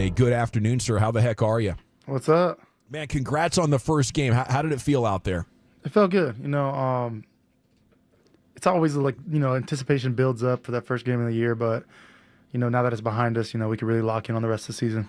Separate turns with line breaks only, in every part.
Hey, good afternoon, sir. How the heck are you?
What's up?
Man, congrats on the first game. How did it feel out there?
It felt good. It's always like, anticipation builds up for that first game of the year, but, now that it's behind us, we can really lock in on the rest of the season.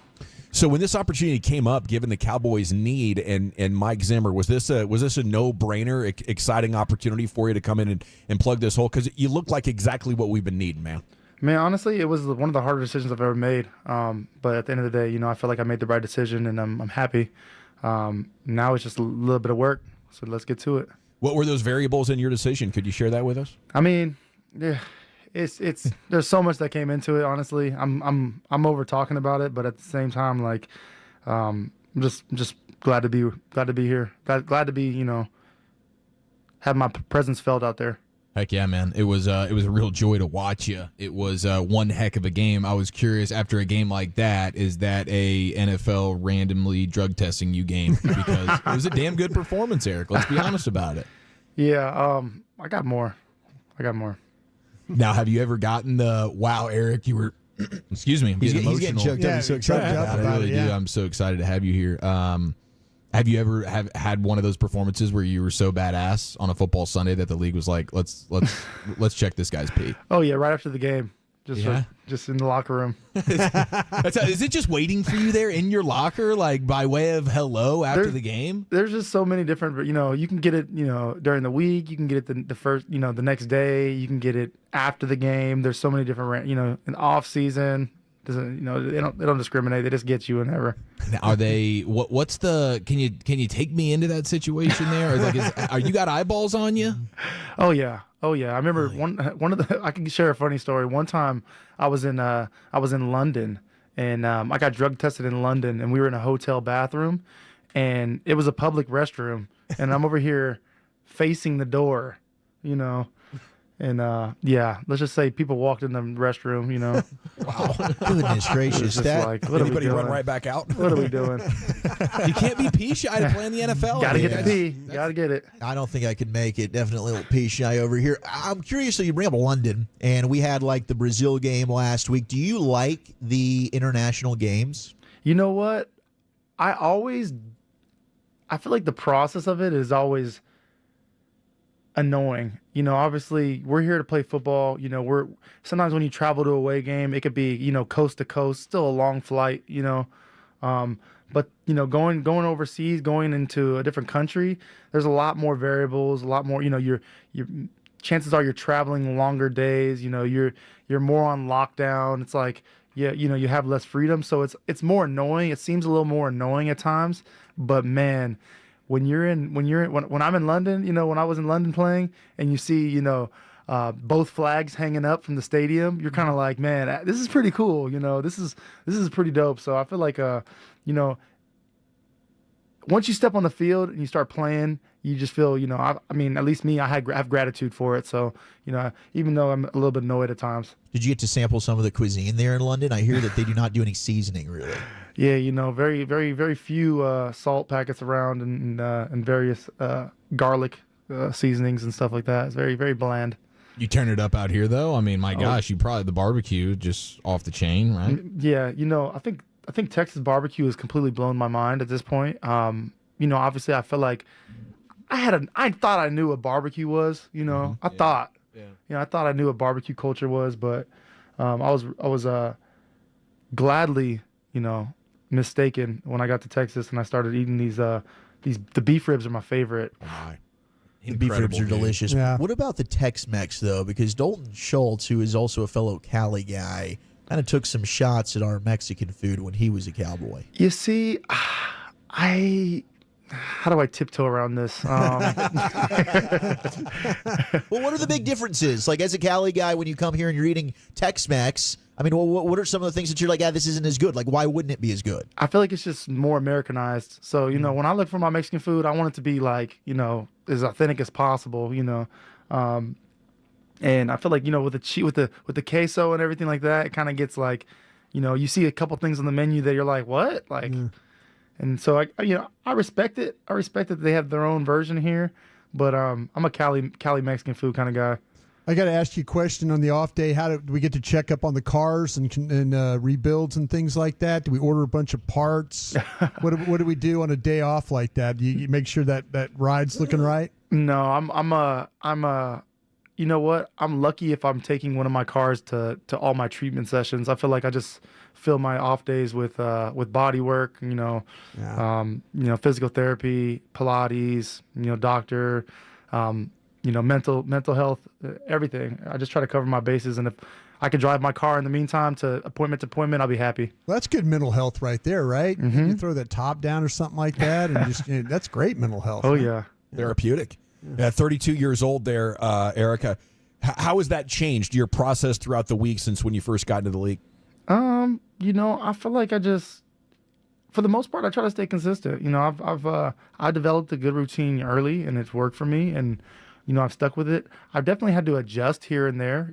So when this opportunity came up, given the Cowboys' need and Mike Zimmer, was this a no-brainer, exciting opportunity for you to come in and plug this hole? Because you look like exactly what we've been needing, man.
Man, honestly, it was one of the harder decisions I've ever made. But at the end of the day, I feel like I made the right decision, and I'm happy. Now it's just a little bit of work, so let's get to it.
What were those variables in your decision? Could you share that with us?
I mean, yeah, it's there's so much that came into it. Honestly, I'm over talking about it, but at the same time, like, I'm just glad to be here. Glad to be have my presence felt out there.
Heck yeah, man. It was a real joy to watch you. It was one heck of a game. I was curious, after a game like that, is that a NFL randomly drug testing you game? Because it was a damn good performance, Eric. Let's be honest about it.
Yeah, I got more.
Now, have you ever gotten the, wow, Eric, you were, excuse me, I'm getting emotional.
He's getting choked up. He's so excited about it.
I really do. I'm so excited to have you here. Have you ever had one of those performances where you were so badass on a football Sunday that the league was like, let's check this guy's pee?
Oh yeah, right after the game, just in the locker room.
Is it just waiting for you there in your locker, like by way of hello after the game? There's
just so many different. You can get it, during the week. You can get it the first, the next day. You can get it after the game. There's so many different, in off season. Doesn't they don't discriminate. They just get you whenever.
Are they? What's the? Can you take me into that situation there? Or like, are you got eyeballs on you?
Oh yeah. I remember one of the. I can share a funny story. One time I was in London, and I got drug tested in London, and we were in a hotel bathroom, and it was a public restroom, and I'm over here facing the door, And let's just say people walked in the restroom,
Wow. Goodness gracious.
Anybody run right back out?
What are we doing?
You can't be pee shy to play in the NFL.
Gotta get the pee. Gotta get it.
I don't think I can make it. Definitely a little pee shy over here. I'm curious, so you bring up London, and we had like the Brazil game last week. Do you like the international games?
You know what? I feel like the process of it is always annoying. Obviously we're here to play football. We're sometimes when you travel to a away game, it could be, coast to coast, still a long flight, but going overseas, going into a different country, there's a lot more variables, a lot more, your chances are you're traveling longer days, you're more on lockdown. It's like, you have less freedom. So it's more annoying. It seems a little more annoying at times, but man, when I'm in London, when I was in London playing, and you see, both flags hanging up from the stadium, you're kind of like, man, this is pretty cool. This is pretty dope. So I feel like, once you step on the field and you start playing, you just feel, I mean, at least me, I have gratitude for it. So, even though I'm a little bit annoyed at times.
Did you get to sample some of the cuisine there in London? I hear that they do not do any seasoning, really.
Yeah, very, very, very few salt packets around and various garlic seasonings and stuff like that. It's very, very bland.
You turn it up out here, though. I mean, my gosh, you probably the barbecue just off the chain, right?
Yeah, I think Texas barbecue has completely blown my mind at this point. Obviously, I feel like I thought I knew what barbecue was. I thought I knew what barbecue culture was, but I was gladly, mistaken when I got to Texas and I started eating the beef ribs are my favorite.
Wow. The beef ribs are delicious. Yeah. What about the Tex-Mex, though? Because Dalton Schultz, who is also a fellow Cali guy, kind of took some shots at our Mexican food when he was a Cowboy.
You see, how do I tiptoe around this?
Well, what are the big differences? Like, as a Cali guy, when you come here and you're eating Tex-Mex, I mean, what are some of the things that you're like, this isn't as good? Like, why wouldn't it be as good?
I feel like it's just more Americanized. So, when I look for my Mexican food, I want it to be like, as authentic as possible, and I feel like, with the queso and everything like that, it kind of gets like, you see a couple things on the menu that you're like, what? Like, and so I respect it. I respect that they have their own version here, but I'm a Cali Mexican food kind of guy.
I got to ask you a question on the off day. How do we get to check up on the cars and rebuilds and things like that? Do we order a bunch of parts? What do we do on a day off like that? You make sure that ride's looking right?
No, you know what? I'm lucky if I'm taking one of my cars to all my treatment sessions. I feel like I just fill my off days with body work, physical therapy, Pilates, doctor, mental health, everything. I just try to cover my bases, and if I could drive my car in the meantime to appointment, I'll be happy.
Well, that's good mental health right there, right?
Mm-hmm.
You throw that top down or something like that, and just that's great mental health.
Oh,
right?
yeah.
Therapeutic. 32 years old there, Erica. How has that changed your process throughout the week since when you first got into the league?
I feel like for the most part, I try to stay consistent. I developed a good routine early, and it's worked for me, and I've stuck with it. I've definitely had to adjust here and there.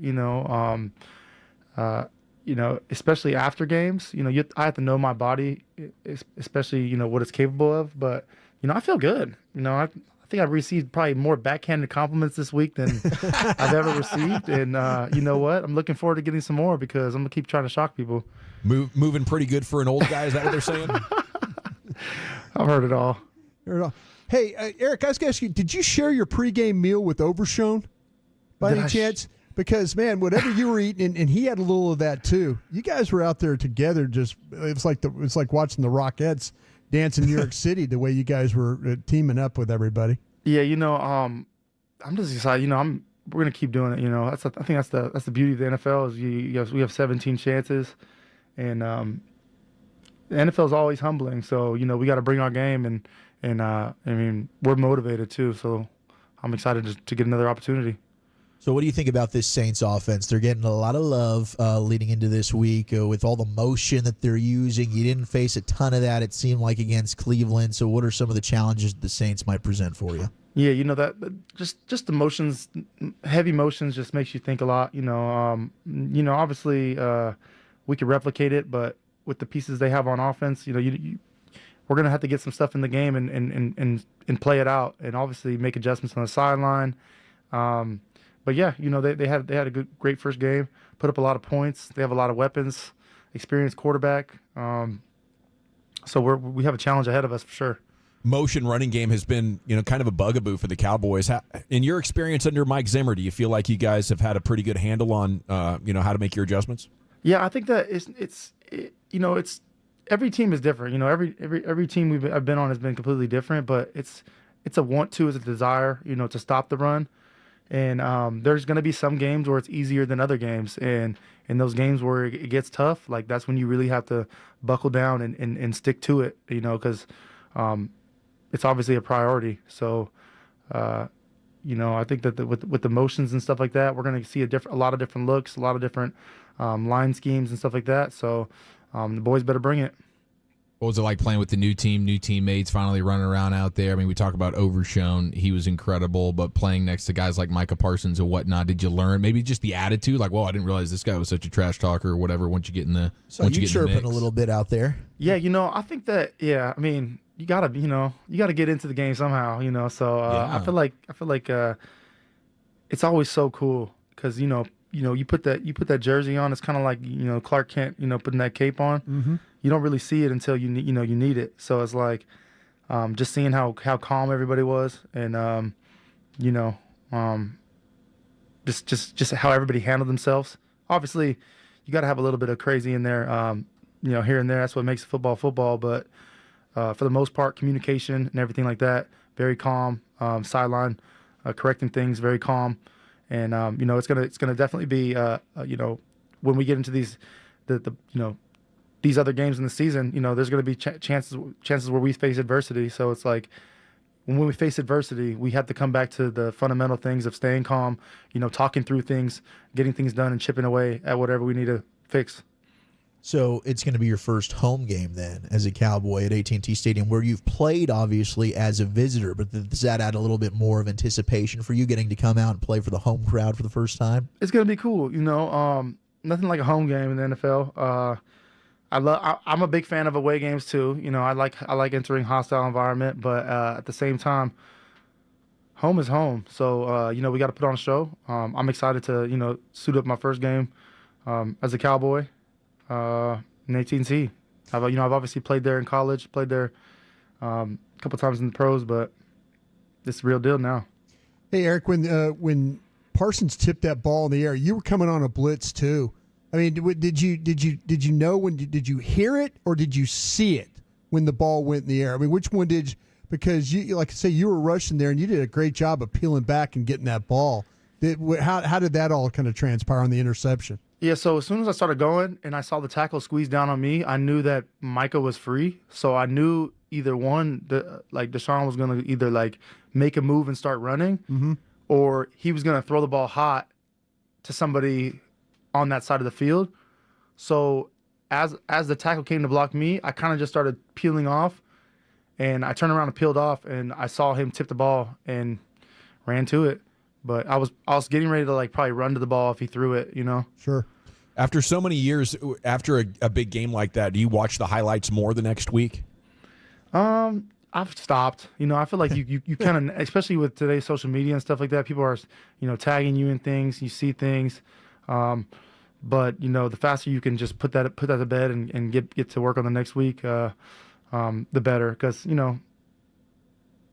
Especially after games. I have to know my body, especially what it's capable of. But I feel good. I think I've received probably more backhanded compliments this week than I've ever received. And you know what? I'm looking forward to getting some more because I'm going to keep trying to shock people.
Moving pretty good for an old guy. Is that what they're saying?
I've heard it all.
Hey, Eric, I was going to ask you, did you share your pregame meal with Overshown by any chance? Because, man, whatever you were eating, and he had a little of that too. You guys were out there together. It's like watching the Rockettes dance in New York City, the way you guys were teaming up with everybody.
Yeah, I'm just excited. We're gonna keep doing it. I think that's the beauty of the NFL is we have 17 chances, and the NFL is always humbling. So we got to bring our game, and I mean we're motivated too. So I'm excited to get another opportunity.
So what do you think about this Saints offense? They're getting a lot of love leading into this week with all the motion that they're using. You didn't face a ton of that, it seemed like, against Cleveland. So what are some of the challenges the Saints might present for you?
Yeah, that just the motions, heavy motions just makes you think a lot. Obviously we could replicate it, but with the pieces they have on offense, we're going to have to get some stuff in the game and play it out and obviously make adjustments on the sideline. But yeah, they had a great first game, put up a lot of points. They have a lot of weapons, experienced quarterback. So we have a challenge ahead of us for sure.
Motion running game has been, kind of a bugaboo for the Cowboys. In your experience under Mike Zimmer, do you feel like you guys have had a pretty good handle on, how to make your adjustments?
Yeah, I think that it's every team is different. Every team I've been on has been completely different, but it's a want to, it's a desire, to stop the run. And there's going to be some games where it's easier than other games. And in those games where it gets tough, like that's when you really have to buckle down and stick to it, because it's obviously a priority. So, I think that with the motions and stuff like that, we're going to see a lot of different looks, a lot of different line schemes and stuff like that. So the boys better bring it.
What was it like playing with the new team, new teammates, finally running around out there? I mean, we talk about Overshown. He was incredible, but playing next to guys like Micah Parsons and whatnot, did you learn maybe just the attitude? Like, I didn't realize this guy was such a trash talker or whatever once you get in the
So you chirping a little bit out there.
Yeah, I think that, I mean, you got to get into the game somehow, So I feel like it's always so cool because, you put that jersey on. It's kind of like Clark Kent, putting that cape on.
Mm-hmm.
You don't really see it until you need it. So it's like just seeing how calm everybody was, and just how everybody handled themselves. Obviously, you got to have a little bit of crazy in there, here and there. That's what makes football. But for the most part, communication and everything like that, very calm. Sideline, correcting things, very calm. And it's gonna definitely be when we get into these these other games in the season, there's gonna be chances where we face adversity. So it's like when we face adversity, we have to come back to the fundamental things of staying calm, talking through things, getting things done, and chipping away at whatever we need to fix.
So it's going to be your first home game then as a Cowboy at AT&T Stadium, where you've played obviously as a visitor, but does that add a little bit more of anticipation for you getting to come out and play for the home crowd for the first time?
It's going to be cool. Nothing like a home game in the NFL. I'm a big fan of away games too. I like entering hostile environment, but at the same time, home is home. So, we got to put on a show. I'm excited to, suit up my first game as a Cowboy in 18C. I've obviously played there in college, played there a couple times in the pros, but it's the real deal now.
Hey, Eric, when Parsons tipped that ball in the air, you were coming on a blitz too. I mean, did you know did you hear it or did you see it when the ball went in the air? I mean, which one did you, because you, like I say, you were rushing there and you did a great job of peeling back and getting that ball. How did that all kind of transpire on the interception?
Yeah, so as soon as I started going and I saw the tackle squeeze down on me, I knew that Micah was free. So I knew either one, Deshaun was going to either make a move and start running, or he was going to throw the ball hot to somebody on that side of the field. So as the tackle came to block me, I kind of just started peeling off, and I turned around and peeled off, and I saw him tip the ball and ran to it. But I was getting ready to probably run to the ball if he threw it,
Sure.
After so many years, after a big game like that, do you watch the highlights more the next week?
I've stopped. I feel like you kind of, especially with today's social media and stuff like that, people are, tagging you in things, you see things. But the faster you can just put that to bed and get to work on the next week, the better. Because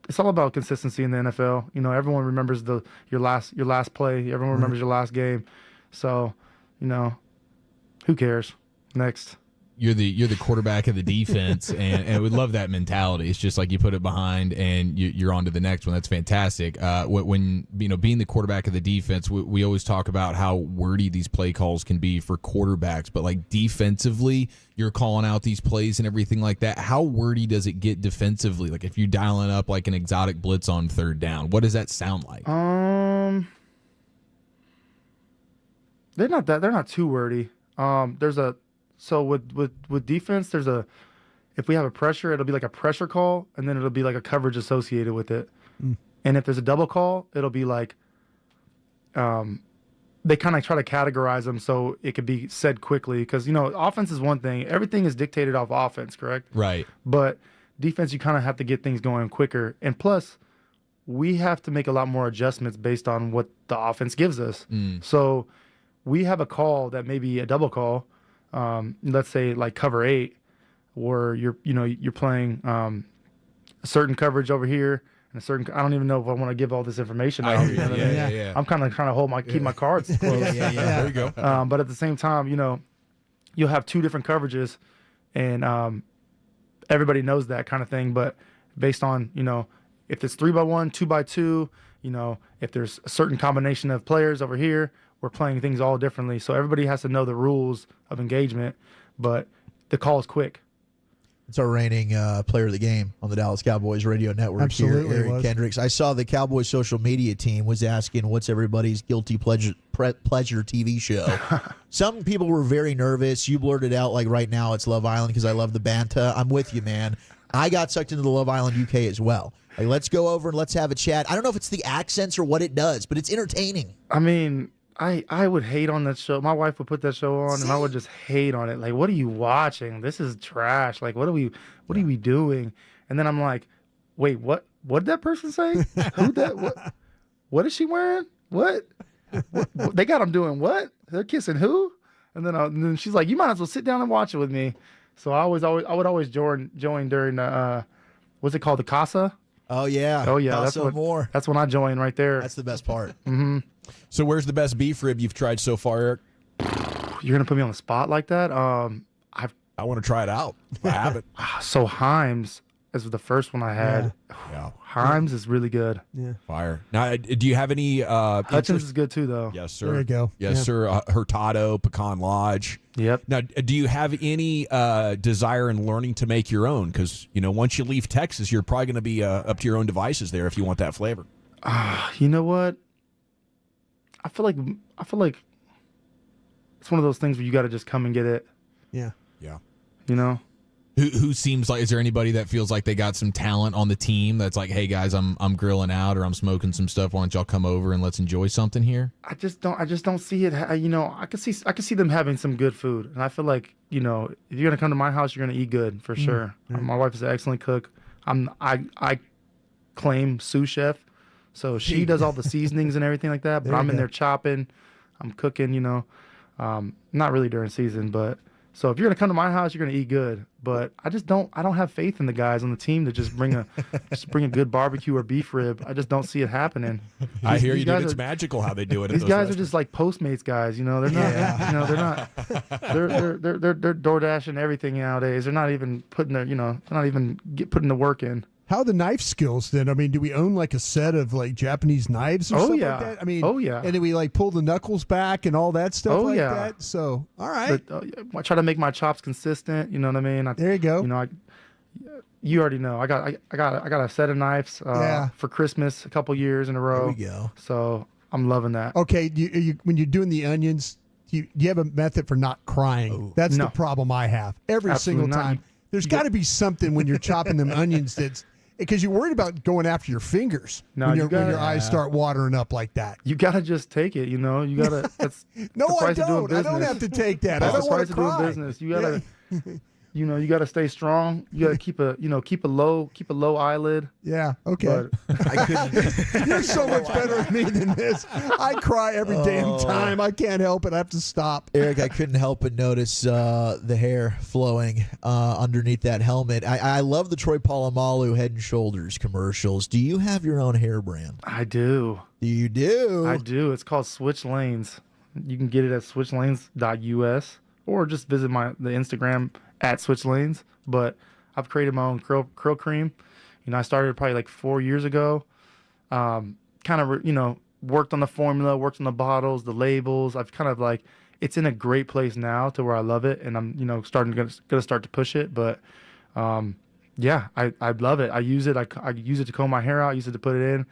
it's all about consistency in the NFL. Everyone remembers your last play. Everyone remembers your last game. So, who cares? Next.
You're the quarterback of the defense, and we love that mentality. It's just like you put it behind, and you're on to the next one. That's fantastic. When being the quarterback of the defense, we always talk about how wordy these play calls can be for quarterbacks, but defensively, you're calling out these plays and everything like that. How wordy does it get defensively? Like if you're dialing up an exotic blitz on third down, what does that sound like?
They're not too wordy. So with defense, if we have a pressure, it'll be like a pressure call, and then it'll be like a coverage associated with it. And if there's a double call, it'll be like they kind of try to categorize them so it could be said quickly. Because offense is one thing; everything is dictated off offense, correct?
Right.
But defense, you kind of have to get things going quicker, and plus, we have to make a lot more adjustments based on what the offense gives us. So we have a call that may be a double call. Let's say cover 8, where you're playing a certain coverage over here and a certain. I don't even know if I want to give all this information out.
Yeah.
I'm kind of trying to keep my cards close.
There you go.
But at the same time, you'll have 2 different coverages, and everybody knows that kind of thing. But based on if it's 3x1, 2x2, if there's a certain combination of players over here, we're playing things all differently. So everybody has to know the rules of engagement, but the call is quick.
It's our reigning player of the game on the Dallas Cowboys radio network.
Absolutely,
here, Eric Kendricks. I saw the Cowboys social media team was asking what's everybody's guilty pleasure TV show. Some people were very nervous. You blurted out right now it's Love Island because I love the Banta. I'm with you, man. I got sucked into the Love Island UK as well. Let's go over and let's have a chat. I don't know if it's the accents or what it does, but it's entertaining.
I mean, I would hate on that show. My wife would put that show on, and I would just hate on it. What are you watching? This is trash. What are we doing? And then I'm like, wait, what did that person say? Who that? What is she wearing? What they got them doing? What? They're kissing who? And then she's like, you might as well sit down and watch it with me. So I would always join during what's it called, the Casa?
Oh yeah.
That's when I join right there.
That's the best part.
Mm-hmm.
So where's the best beef rib you've tried so far, Eric?
You're gonna put me on the spot like that?
I want to try it out. I haven't.
So Himes is the first one I had.
Yeah.
Himes is really good.
Yeah.
Fire. Now, do you have any?
Hutchins is good too, though.
Yes, sir.
There you go.
Yes, sir. Hurtado, Pecan Lodge.
Yep.
Now, do you have any desire in learning to make your own? Because once you leave Texas, you're probably going to be up to your own devices there if you want that flavor.
You know what? I feel like it's one of those things where you got to just come and get it.
Yeah.
Yeah.
Who seems like, is there anybody that feels like they got some talent on the team that's like, hey guys, I'm grilling out or I'm smoking some stuff. Why don't y'all come over and let's enjoy something here?
I just don't see it. I can see them having some good food, and I feel like if you're gonna come to my house, you're gonna eat good for sure. My wife is an excellent cook. I claim sous chef, So she does all the seasonings and everything like that. But
There you
I'm in
go.
there chopping, I'm cooking. Not really during season, but so if you're gonna come to my house, you're gonna eat good. But I don't have faith in the guys on the team to just bring a good barbecue or beef rib. I just don't see it happening.
I hear you, dude.
guys
It's
are-
magical how they do it. at
These
those
guys are
restaurants.
just like Postmates guys, They're not, they're DoorDashing everything nowadays. They're not even putting putting the work in.
How are the knife skills then? I mean, do we own like a set of like Japanese knives or
Oh,
something
yeah.
like that? I mean,
Oh, yeah.
And then we like pull the knuckles back and all that stuff
Oh,
like
yeah.
that. So, all right.
But I try to make my chops consistent. You know what I mean?
There you go.
You already know. I got a set of knives
Yeah.
for Christmas a couple years in a row.
There we go.
So I'm loving that.
Okay, when you're doing the onions, do you have a method for not crying? That's the
No.
problem I have every
Absolutely
single
not.
time. There's got to be something when you're chopping them onions that's because you're worried about going after your fingers
No,
when,
you
when your
gotta-
eyes start watering up like that.
You gotta just take it. You gotta. That's
No,
the
I
price of doing
don't. I don't
business.
have to take that. I
That's
don't
the
want
price
to
of doing
cry.
business. You gotta. You gotta stay strong. You gotta keep a low eyelid.
Yeah. Okay.
But
I couldn't.
You're so much better at me than this. I cry every damn time. I can't help it. I have to stop.
Eric, I couldn't help but notice the hair flowing underneath that helmet. I love the Troy Polamalu Head and Shoulders commercials. Do you have your own hair brand?
I do.
You do.
I do. It's called Switch Lanes. You can get it at switchlanes.us or just visit the Instagram at Switch Lanes. But I've created my own curl cream. I started probably like 4 years ago. Kind of, worked on the formula, worked on the bottles, the labels. I've kind of like, it's in a great place now to where I love it, and I'm, gonna start to push it. But yeah, I love it. I use it. I use it to comb my hair out. Use it to put it in,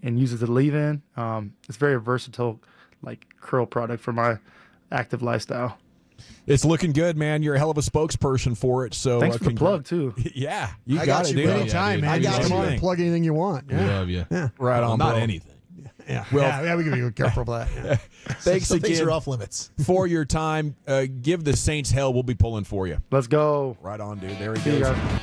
and use it to leave in. It's very versatile, like curl product for my active lifestyle.
It's looking good, man. You're a hell of a spokesperson for it. So
Thanks for the plug too.
Yeah, you
I
got
got
it,
you,
dude.
bro.
Anytime,
dude.
man.
I
You
got
come
you.
on and plug anything you want.
We
Yeah.
love you.
Right on,
Not
bro.
anything.
Yeah.
Well-
yeah, we can be careful about that. Yeah.
Thanks
Some things
again
are off limits.
for your time. Give the Saints hell. We'll be pulling for you.
Let's go.
Right on, dude. There he
See you
goes.
guys.